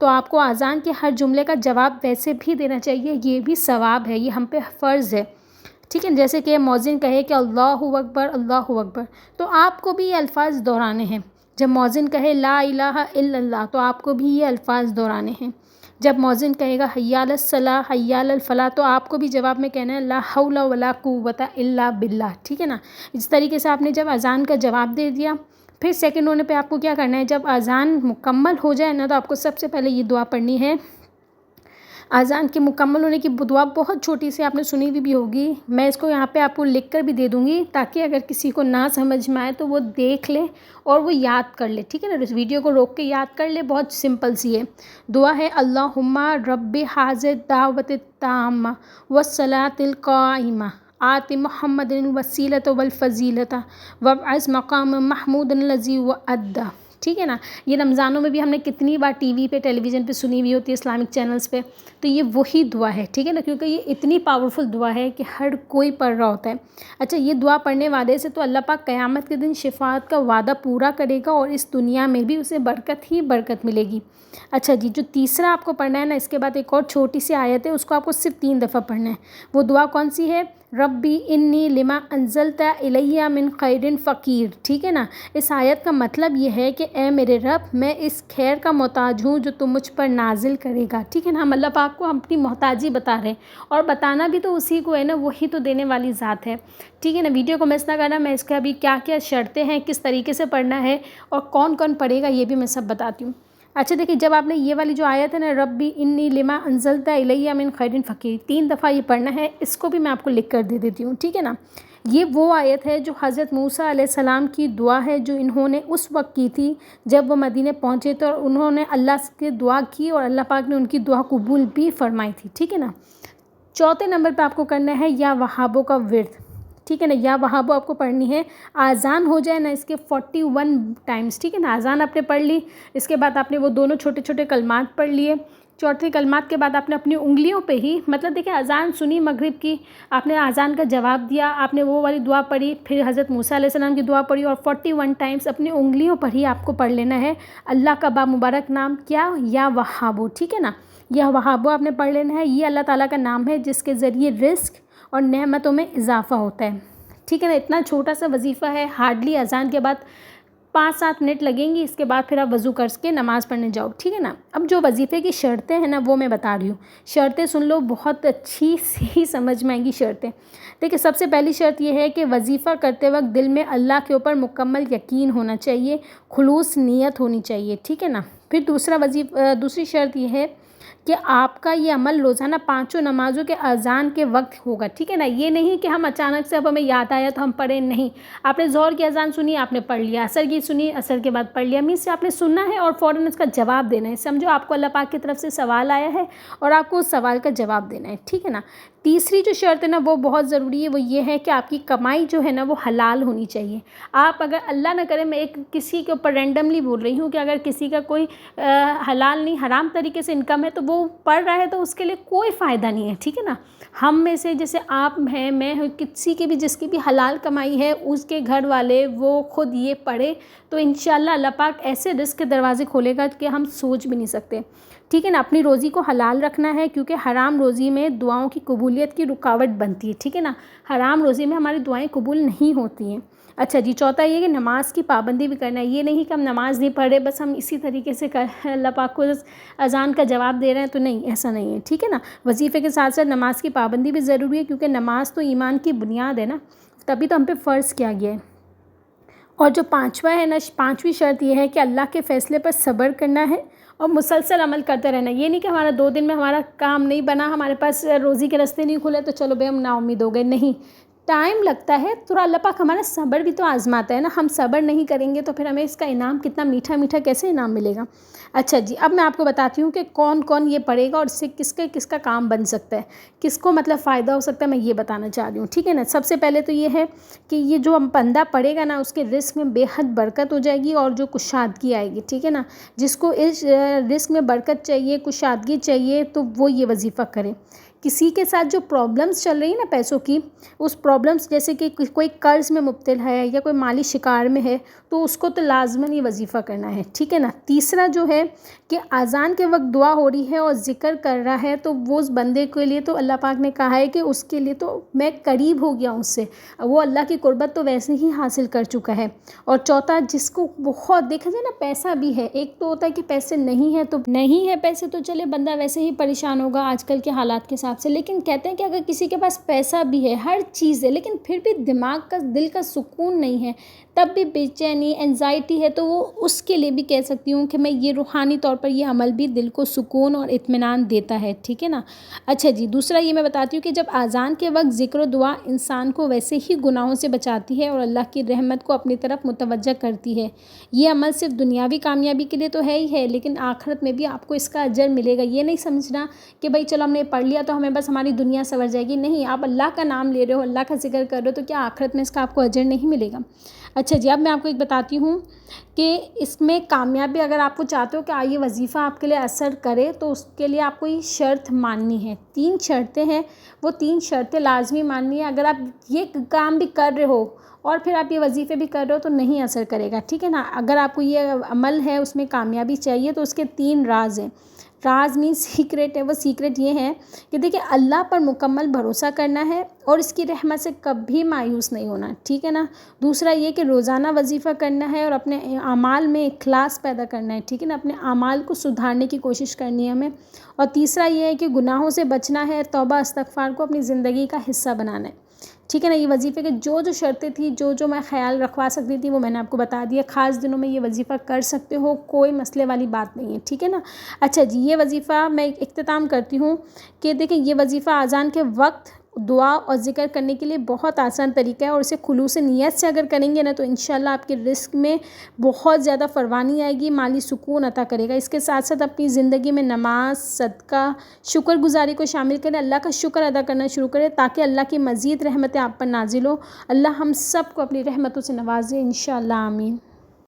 تو آپ کو اذان کے ہر جملے کا جواب ویسے بھی دینا چاہیے، یہ بھی ثواب ہے، یہ ہم پہ فرض ہے، ٹھیک ہے. جیسے کہ مؤذن کہے کہ اللہ اکبر اللہ اکبر، تو آپ کو بھی یہ الفاظ دہرانے ہیں. جب مؤذن کہے لا الہ الا اللہ، تو آپ کو بھی یہ الفاظ دہرانے ہیں. جب مؤذن کہے گا حی علی الصلاۃ حی علی الفلاح، تو آپ کو بھی جواب میں کہنا ہے لا حول ولا قوۃ الا باللہ، ٹھیک ہے نا. اس طریقے سے آپ نے جب اذان کا جواب دے دیا، پھر سیکنڈ ہونے پہ آپ کو کیا کرنا ہے، جب اذان مکمل ہو جائے نا، تو آپ کو سب سے پہلے یہ دعا پڑھنی ہے. اذان کے مکمل ہونے کی دعا بہت چھوٹی سی آپ نے سنی بھی ہوگی، میں اس کو یہاں پہ آپ کو لکھ کر بھی دے دوں گی، تاکہ اگر کسی کو نہ سمجھ میں آئے تو وہ دیکھ لے اور وہ یاد کر لے، ٹھیک ہے نا. اس ویڈیو کو روک کے یاد کر لے، بہت سمپل سی ہے. دعا ہے اللہم رب ھذہ الدعوۃ التامہ والصلاۃ القائمہ آت محمد الوسیلۃ والفضیلۃ وابعث مقام محمود الذی وعدہ، ٹھیک ہے نا. یہ رمضانوں میں بھی ہم نے کتنی بار ٹی وی پہ ٹیلی ویژن پہ سنی ہوئی ہوتی ہے، اسلامک چینلز پہ. تو یہ وہی دعا ہے، ٹھیک ہے نا، کیونکہ یہ اتنی پاورفل دعا ہے کہ ہر کوئی پڑھ رہا ہوتا ہے. اچھا، یہ دعا پڑھنے والے سے تو اللہ پاک قیامت کے دن شفاعت کا وعدہ پورا کرے گا، اور اس دنیا میں بھی اسے برکت ہی برکت ملے گی. اچھا جی، جو تیسرا آپ کو پڑھنا ہے نا، اس کے بعد ایک اور چھوٹی سی آیت ہے، اس کو آپ کو صرف 3 دفعہ پڑھنا ہے. وہ دعا کون سی ہے؟ ربی انی لما انزلت الیہ من خیر فقیر، ٹھیک ہے نا. اس آیت کا مطلب یہ ہے کہ اے میرے رب، میں اس خیر کا محتاج ہوں جو تم مجھ پر نازل کرے گا، ٹھیک ہے نا. ہم اللہ پاک کو اپنی محتاجی بتا رہے ہیں، اور بتانا بھی تو اسی کو ہے نا، وہی تو دینے والی ذات ہے، ٹھیک ہے نا. ویڈیو کو مس نہ کرنا، میں اس کا ابھی کیا کیا شرطیں ہیں، کس طریقے سے پڑھنا ہے اور کون کون پڑھے گا، یہ بھی میں سب بتاتی ہوں. اچھا دیکھیے، جب آپ نے یہ والی جو آیت ہے نا، ربی انی لما انزلت الیہ من خیر فقیر، 3 دفعہ یہ پڑھنا ہے. اس کو بھی میں آپ کو لکھ کر دے دیتی ہوں، ٹھیک ہے نا. یہ وہ آیت ہے جو حضرت موسیٰ علیہ السلام کی دعا ہے، جو انہوں نے اس وقت کی تھی جب وہ مدینے پہنچے تھے، اور انہوں نے اللہ سے دعا کی اور اللہ پاک نے ان کی دعا قبول بھی فرمائی تھی، ٹھیک ہے نا. چوتھے نمبر پہ آپ کو کرنا ہے یا وہابوں کا ورد، ٹھیک ہے نا. یا وہابوں آپ کو پڑھنی ہے، اذان ہو جائے نا اس کے 41 ٹائمز، ٹھیک ہے نا. اذان آپ نے پڑھ لی، اس کے بعد آپ نے وہ دونوں چھوٹے چھوٹے کلمات پڑھ لیے. چوتھے کلمات کے بعد آپ نے اپنی انگلیوں پہ ہی، مطلب دیکھیں اذان سنی مغرب کی، آپ نے اذان کا جواب دیا، آپ نے وہ والی دعا پڑھی، پھر حضرت موسیٰ علیہ السلام کی دعا پڑھی، اور 41 ٹائمز اپنی انگلیوں پر ہی آپ کو پڑھ لینا ہے. اللہ کا بامبارک نام کیا؟ یا وہابو، ٹھیک ہے نا. یا وہابو آپ نے پڑھ لینا ہے. یہ اللہ تعالیٰ کا نام ہے جس کے ذریعے رزق اور نعمتوں میں اضافہ ہوتا ہے، ٹھیک ہے نا. اتنا چھوٹا سا وظیفہ ہے، ہارڈلی اذان کے بعد 5-7 منٹ لگیں گی. اس کے بعد پھر آپ وضو کر کے نماز پڑھنے جاؤ، ٹھیک ہے نا. اب جو وظیفے کی شرطیں ہیں نا، وہ میں بتا رہی ہوں. شرطیں سن لو، بہت اچھی سی سمجھ میں آئیں گی شرطیں. دیکھیں، سب سے پہلی شرط یہ ہے کہ وظیفہ کرتے وقت دل میں اللہ کے اوپر مکمل یقین ہونا چاہیے، خلوص نیت ہونی چاہیے، ٹھیک ہے نا. پھر دوسری شرط یہ ہے کہ آپ کا یہ عمل روزانہ 5 نمازوں کے اذان کے وقت ہوگا، ٹھیک ہے نا. یہ نہیں کہ ہم اچانک سے اب ہمیں یاد آیا تو ہم پڑھیں، نہیں. آپ نے ظہر کی اذان سنی، آپ نے پڑھ لیا، عصر کی سنی، عصر کے بعد پڑھ لیا. مینس سے آپ نے سننا ہے اور فوراً اس کا جواب دینا ہے. سمجھو آپ کو اللہ پاک کی طرف سے سوال آیا ہے اور آپ کو اس سوال کا جواب دینا ہے، ٹھیک ہے نا. تیسری جو شرط ہے نا، وہ بہت ضروری ہے. وہ یہ ہے کہ آپ کی کمائی جو ہے نا، وہ حلال ہونی چاہیے. آپ اگر اللہ نہ کرے، میں کسی کے اوپر رینڈملی بول رہی ہوں کہ اگر کسی کا کوئی حلال نہیں حرام طریقے سے انکم ہے تو وہ پڑھ رہا ہے، تو اس کے لیے کوئی فائدہ نہیں ہے، ٹھیک ہے نا. ہم میں سے جیسے آپ ہیں، میں ہوں، کسی کی بھی جس کی بھی حلال کمائی ہے، اس کے گھر والے وہ خود یہ پڑھے تو انشاءاللہ اللہ پاک ایسے رزق کے دروازے کھولے گا کہ ہم سوچ بھی نہیں سکتے، ٹھیک ہے نا. اپنی روزی کو حلال رکھنا ہے، کیونکہ حرام روزی میں دعاؤں کی قبولیت کی رکاوٹ بنتی ہے، ٹھیک ہے نا. حرام روزی میں ہماری دعائیں قبول نہیں ہوتی ہیں. اچھا جی، چوتھا یہ کہ نماز کی پابندی بھی کرنا ہے. یہ نہیں کہ ہم نماز نہیں پڑھ رہے، بس ہم اسی طریقے سے اللہ پاک کو اذان کا جواب دے رہے ہیں، تو نہیں، ایسا نہیں ہے، ٹھیک ہے نا. وظیفے کے ساتھ ساتھ نماز کی پابندی بھی ضروری ہے، کیونکہ نماز تو ایمان کی بنیاد ہے نا، تبھی تو ہم پہ فرض کیا گیا ہے. اور جو پانچواں ہے نا، 5ویں شرط یہ ہے کہ اللہ کے فیصلے پر صبر کرنا ہے اور مسلسل عمل کرتے رہنا. یہ نہیں کہ ہمارا 2 دن میں ہمارا کام نہیں بنا، ہمارے پاس روزی کے راستے نہیں کھلے تو چلو بھائی ہم نا امید ہو گئے. نہیں، ٹائم لگتا ہے تھوڑا. اللہ پاک ہمارا صبر بھی تو آزماتا ہے نا. ہم صبر نہیں کریں گے تو پھر ہمیں اس کا انعام کتنا میٹھا میٹھا کیسے انعام ملے گا. اچھا جی، اب میں آپ کو بتاتی ہوں کہ کون کون یہ پڑھے گا اور اس سے کس کا کام بن سکتا ہے، کس کو مطلب فائدہ ہو سکتا ہے، میں یہ بتانا چاہ رہی ہوں، ٹھیک ہے نا. سب سے پہلے تو یہ ہے کہ یہ جو بندہ پڑھے گا نا، اس کے رزق میں بے حد برکت ہو جائے گی اور جو کشادگی آئے گی، ٹھیک ہے نا. جس کو اس رزق میں برکت چاہیے، کشادگی چاہیے، تو وہ یہ وظیفہ کرے. کسی کے ساتھ جو پرابلمس چل رہی ہیں نا پیسوں کی، اس پرابلمس جیسے کہ کوئی قرض میں مبتلا ہے یا کوئی مالی شکار میں ہے، تو اس کو تو لازماً یہ وظیفہ کرنا ہے، ٹھیک ہے نا۔ تیسرا جو ہے کہ اذان کے وقت دعا ہو رہی ہے اور ذکر کر رہا ہے، تو وہ اس بندے کے لیے تو اللہ پاک نے کہا ہے کہ اس کے لیے تو میں قریب ہو گیا ہوں اس سے، وہ اللہ کی قربت تو ویسے ہی حاصل کر چکا ہے۔ اور چوتھا، جس کو بہت دیکھا جائے نا پیسہ بھی ہے، ایک تو ہوتا ہے کہ پیسے نہیں ہے تو نہیں ہے، پیسے تو چلے بندہ ویسے ہی پریشان ہوگا آج کل کے حالات کے حساب سے، لیکن کہتے ہیں کہ اگر کسی کے پاس پیسہ بھی ہے، ہر چیز ہے، لیکن پھر بھی دماغ کا دل کا سکون نہیں ہے، تب بھی بے چینی انزائٹی ہے، تو وہ اس کے لیے بھی کہہ سکتی ہوں کہ میں یہ روحانی طور پر یہ عمل بھی دل کو سکون اور اطمینان دیتا ہے، ٹھیک ہے نا۔ اچھا جی، دوسرا یہ میں بتاتی ہوں کہ جب اذان کے وقت ذکر و دعا انسان کو ویسے ہی گناہوں سے بچاتی ہے اور اللہ کی رحمت کو اپنی طرف متوجہ کرتی ہے۔ یہ عمل صرف دنیاوی کامیابی کے لیے تو ہے ہی ہے، لیکن آخرت میں بھی آپ کو اس کا اجر ملے گا۔ یہ نہیں سمجھنا کہ بھائی چلو ہم نے پڑھ لیا تو ہمیں بس ہماری دنیا سنور جائے گی، نہیں، آپ اللہ کا نام لے رہے ہو، اللہ کا ذکر کر رہے ہو، تو کیا آخرت میں اس کا آپ کو اجر نہیں ملے گا؟ اچھا جی، اب میں آپ کو ایک بتاتی ہوں کہ اس میں کامیابی اگر آپ کو چاہتے ہو کہ یہ وظیفہ آپ کے لیے اثر کرے، تو اس کے لیے آپ کو یہ شرط ماننی ہے، 3 شرطیں ہیں، وہ 3 شرطیں لازمی ماننی ہے۔ اگر آپ یہ کام بھی کر رہے ہو اور پھر آپ یہ وظیفے بھی کر رہے ہو تو نہیں اثر کرے گا، ٹھیک ہے نا۔ اگر آپ کو یہ عمل ہے اس میں کامیابی چاہیے تو اس کے 3 راز ہیں۔ راز مینس سیکریٹ ہے، وہ سیکریٹ یہ ہے کہ دیکھیں اللہ پر مکمل بھروسہ کرنا ہے اور اس کی رحمت سے کبھی مایوس نہیں ہونا، ٹھیک ہے نا۔ دوسرا یہ کہ روزانہ وظیفہ کرنا ہے اور اپنے اعمال میں اخلاص پیدا کرنا ہے، ٹھیک ہے نا، اپنے اعمال کو سدھارنے کی کوشش کرنی ہے ہمیں۔ اور تیسرا یہ ہے کہ گناہوں سے بچنا ہے، توبہ استغفار کو اپنی زندگی کا حصہ بنانا ہے، ٹھیک ہے نا۔ یہ وظیفے کے جو شرطیں تھیں، جو میں خیال رکھوا سکتی تھی، وہ میں نے آپ کو بتا دیا۔ خاص دنوں میں یہ وظیفہ کر سکتے ہو، کوئی مسئلے والی بات نہیں ہے، ٹھیک ہے نا۔ اچھا جی، یہ وظیفہ میں اختتام کرتی ہوں کہ دیکھیں یہ وظیفہ اذان کے وقت دعا اور ذکر کرنے کے لیے بہت آسان طریقہ ہے، اور اسے خلوص نیت سے اگر کریں گے نا تو انشاءاللہ آپ کے رزق میں بہت زیادہ فروانی آئے گی، مالی سکون عطا کرے گا۔ اس کے ساتھ ساتھ اپنی زندگی میں نماز، صدقہ، شکر گزاری کو شامل کریں، اللہ کا شکر ادا کرنا شروع کریں تاکہ اللہ کی مزید رحمتیں آپ پر نازل ہو۔ اللہ ہم سب کو اپنی رحمتوں سے نوازے، انشاءاللہ، آمین۔